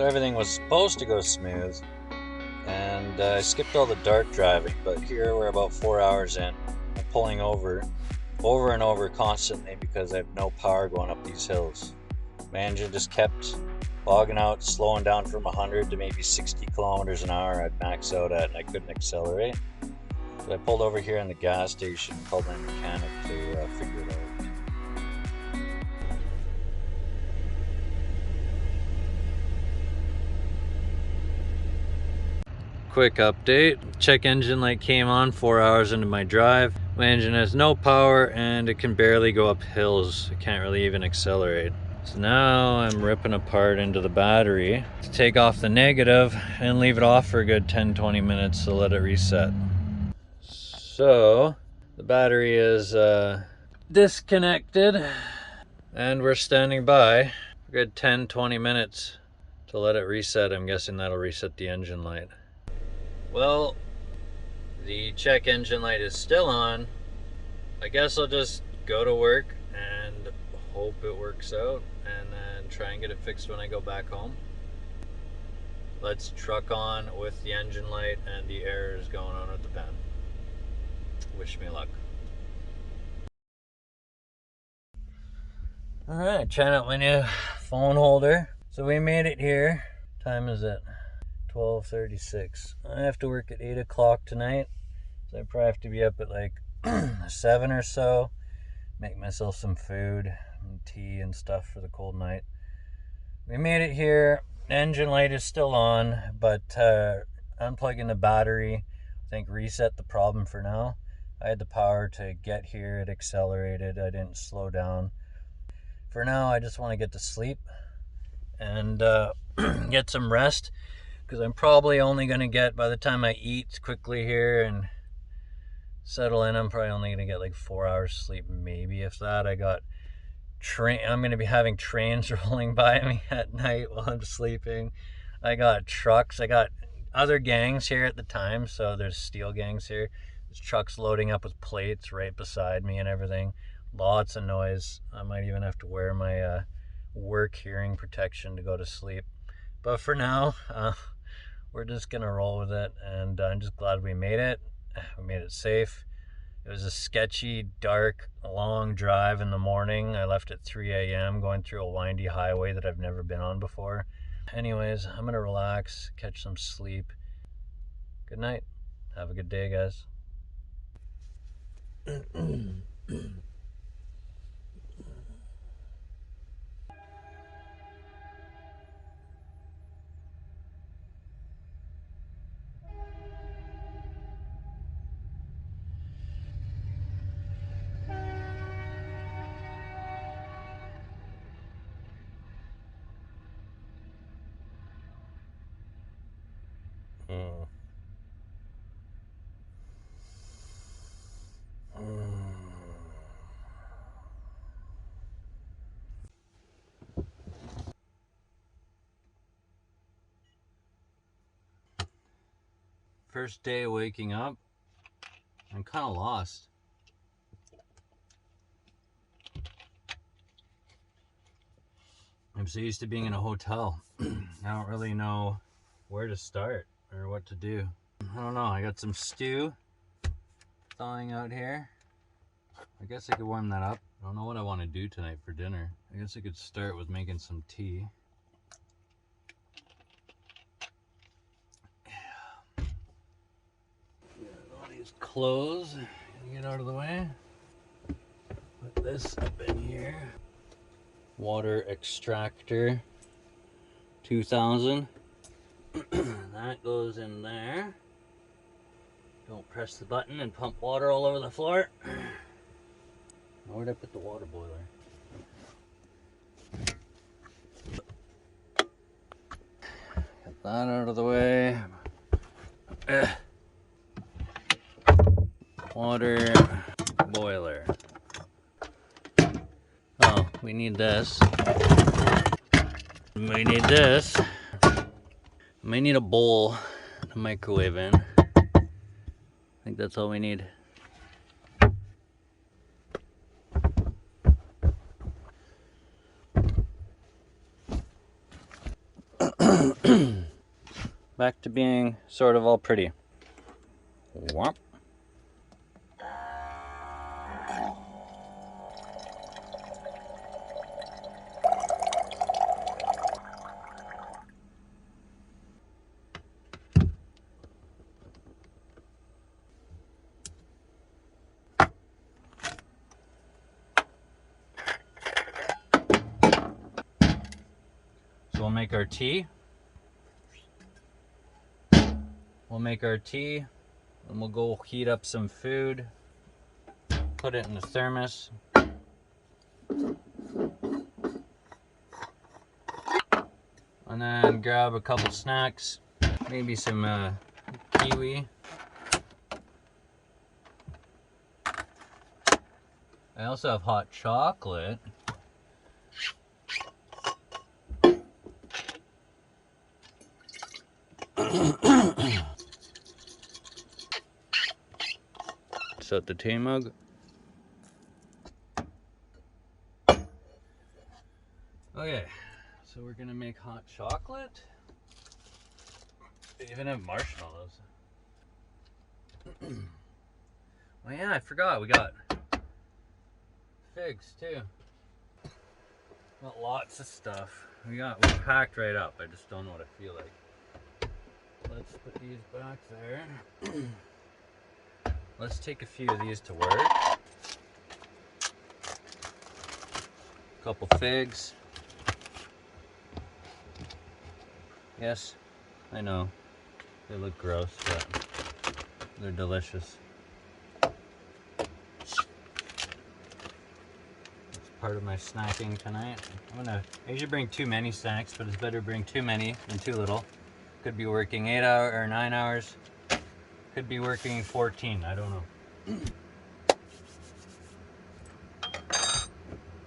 So everything was supposed to go smooth, and I skipped all the dark driving, but here we're about 4 hours in. I'm pulling over and over constantly because I have no power going up these hills. My engine just kept bogging out, slowing down from 100 to maybe 60 kilometers an hour I'd max out at, and I couldn't accelerate. So I pulled over here in the gas station and called my mechanic to figure it out. Quick update, check engine light came on 4 hours into my drive. My engine has no power and it can barely go up hills. It can't really even accelerate. So now I'm ripping apart into the battery to take off the negative and leave it off for a good 10-20 minutes to let it reset. So the battery is disconnected and we're standing by a good 10-20 minutes to let it reset. I'm guessing that'll reset the engine light. Well, the check engine light is still on. I guess I'll just go to work and hope it works out and then try and get it fixed when I go back home. Let's truck on with the engine light and the errors going on with the van. Wish me luck. Alright, trying out my new phone holder. So we made it here. What time is it? 12:36. I have to work at 8 o'clock tonight, so I probably have to be up at like 7 or so, make myself some food and tea and stuff for the cold night. We made it here. Engine light is still on, but unplugging the battery, I think reset the problem for now. I had the power to get here, it accelerated, I didn't slow down. For now, I just want to get to sleep and get some rest, because I'm probably only going to get, by the time I eat quickly here and settle in, I'm probably only going to get like 4 hours sleep, maybe if that. I'm going to be having trains rolling by me at night while I'm sleeping. I got trucks. I got other gangs here at the time, so there's steel gangs here. There's trucks loading up with plates right beside me and everything. Lots of noise. I might even have to wear my work hearing protection to go to sleep. But for now, we're just gonna roll with it, and I'm just glad we made it. We made it safe. It was a sketchy, dark, long drive in the morning. I left at 3 a.m. going through a windy highway that I've never been on before. Anyways, I'm gonna relax, catch some sleep. Good night. Have a good day, guys. First day of waking up, I'm kind of lost. I'm so used to being in a hotel. I don't really know where to start or what to do. I don't know. I got some stew thawing out here. I guess I could warm that up. I don't know what I want to do tonight for dinner. I guess I could start with making some tea. All these clothes, get out of the way. Put this up in here. Water extractor 2000. That goes in there. Don't press the button and pump water all over the floor. Where'd I put the water boiler? Get that out of the way. Water boiler. Oh, we need this. We need this. We need a bowl to microwave in. I think that's all we need. Back to being sort of all pretty. Whomp. So we'll make our tea. And we'll go heat up some food. Put it in the thermos. And then grab a couple snacks. Maybe some kiwi. I also have hot chocolate. Set the tea mug. Okay, so we're gonna make hot chocolate. They even have marshmallows. Oh yeah, I forgot, we got figs too. Got lots of stuff. We're packed right up. I just don't know what I feel like. Let's put these back there. Let's take a few of these to work. Couple figs. Yes, I know. They look gross, but they're delicious. That's part of my snacking tonight. I usually bring too many snacks, but it's better to bring too many than too little. Could be working 8 hours or 9 hours. Could be working 14, I don't know.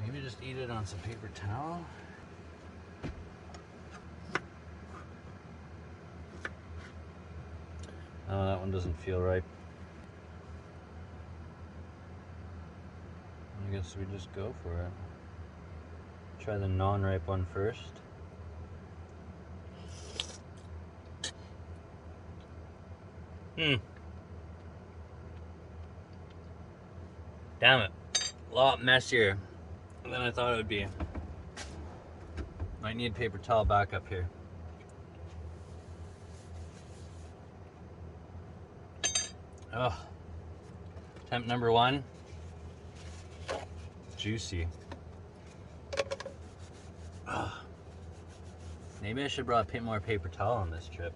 Maybe just eat it on some paper towel. Oh, that one doesn't feel right. I guess we just go for it. Try the non-ripe one first. Damn it. A lot messier than I thought it would be. Might need paper towel back up here. Oh. Attempt number 1. Juicy. Oh. Maybe I should brought more paper towel on this trip.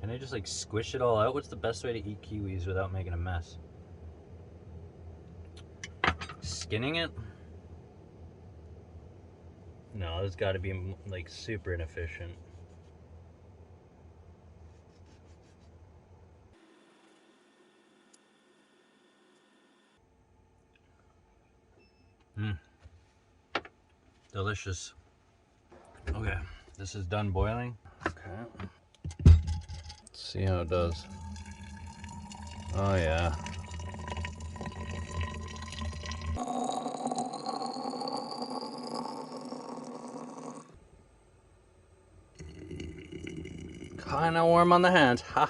Can I just like squish it all out? What's the best way to eat kiwis without making a mess? Skinning it? No, it's got to be like super inefficient. Delicious. Okay, this is done boiling. Okay. Let's see how it does. Oh yeah. Kinda warm on the hands, ha.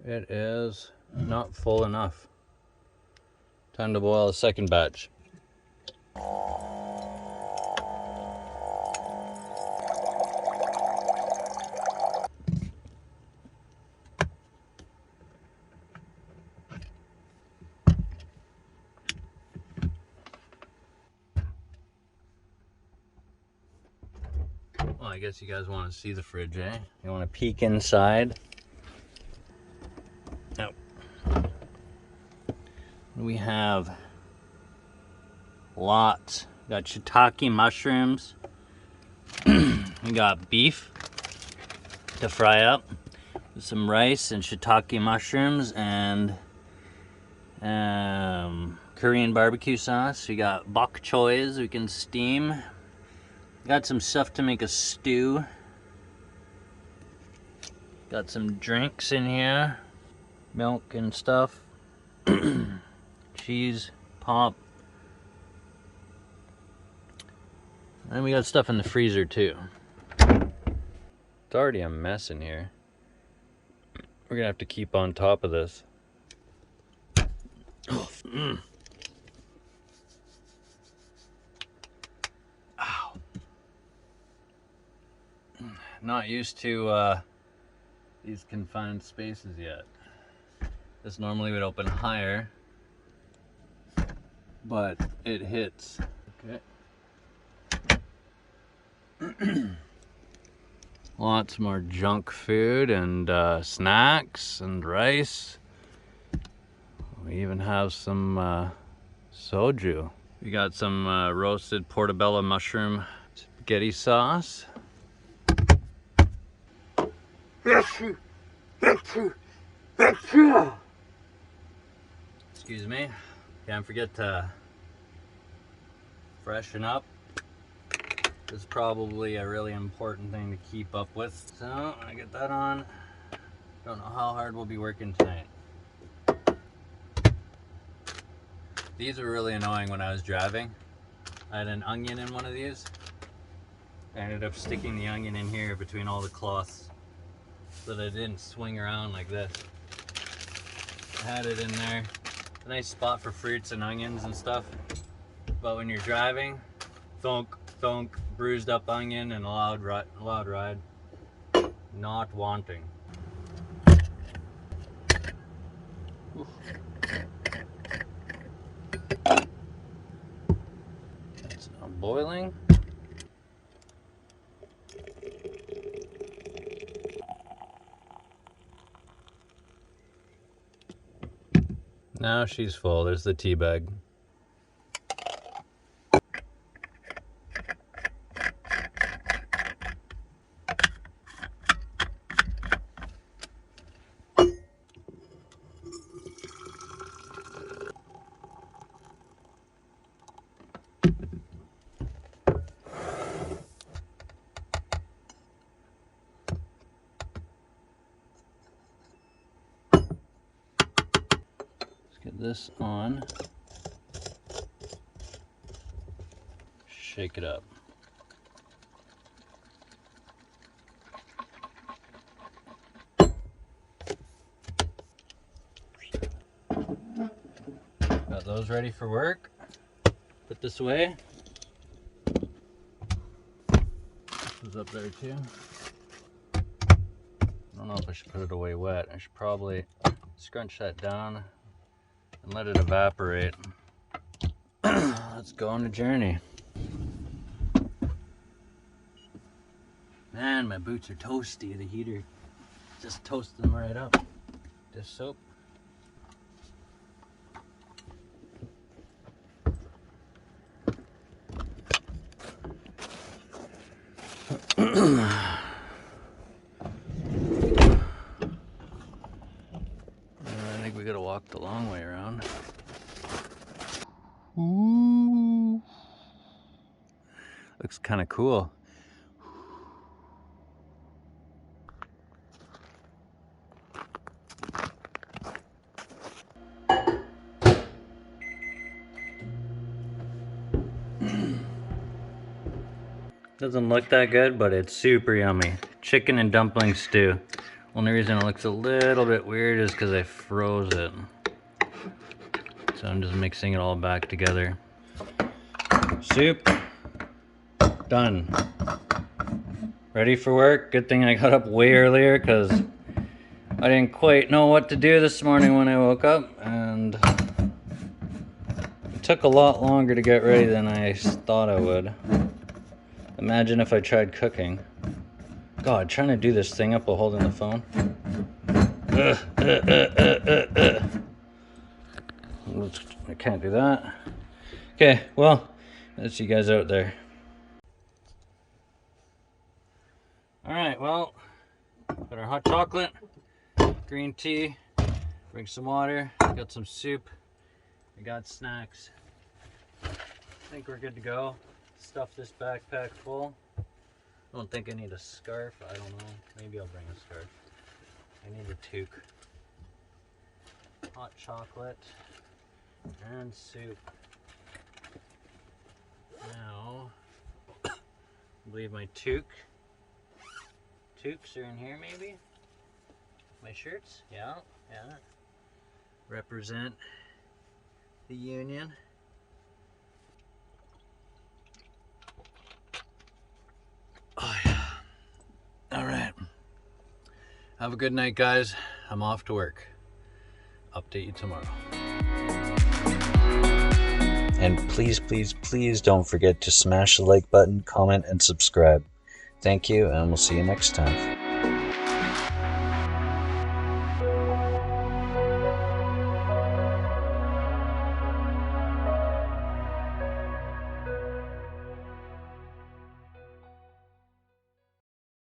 It is not full enough. Time to boil a second batch. Well, I guess you guys want to see the fridge, eh? You want to peek inside? Oh. We have lots. We got shiitake mushrooms. We got beef to fry up. Some rice and shiitake mushrooms and Korean barbecue sauce. We got bok choys we can steam. Got some stuff to make a stew. Got some drinks in here. Milk and stuff. Cheese. pop. And we got stuff in the freezer too. It's already a mess in here. We're gonna have to keep on top of this. Oh, Ow. Not used to these confined spaces yet. This normally would open higher, but it hits. Okay. Lots more junk food and snacks and rice. We even have some soju. We got some roasted portobello mushroom spaghetti sauce. Excuse me. Can't forget to freshen up. This is probably a really important thing to keep up with. So I get that on. Don't know how hard we'll be working tonight. These were really annoying when I was driving. I had an onion in one of these. I ended up sticking the onion in here between all the cloths so that it didn't swing around like this. I had it in there. A nice spot for fruits and onions and stuff. But when you're driving, thunk, thunk, bruised up onion and a loud ride. Not wanting. Oof. It's now boiling. Now she's full. There's the tea bag. Get this on. Shake it up. Got those ready for work. Put this away. This is up there too. I don't know if I should put it away wet. I should probably scrunch that down and let it evaporate. Let's go on a journey. Man, my boots are toasty. The heater just toasted them right up. Dish soap. I think we gotta walk the long way around. Ooh. Looks kind of cool. Doesn't look that good, but it's super yummy. Chicken and dumpling stew. Only reason it looks a little bit weird is because I froze it. So I'm just mixing it all back together. Soup. Done. Ready for work. Good thing I got up way earlier because I didn't quite know what to do this morning when I woke up. And it took a lot longer to get ready than I thought I would. Imagine if I tried cooking. God, trying to do this thing up while holding the phone. I can't do that. Okay, well, I'll see you guys out there. Alright, well, got our hot chocolate, green tea, bring some water, got some soup, I got snacks. I think we're good to go. Stuff this backpack full. I don't think I need a scarf. I don't know. Maybe I'll bring a scarf. I need a toque. Hot chocolate. and soup. Now, I believe my toques are in here maybe? My shirts? Yeah, yeah. Represent the union. Oh yeah. All right. Have a good night, guys. I'm off to work. Update you tomorrow. And please, please, please don't forget to smash the like button, comment, and subscribe. Thank you, and we'll see you next time.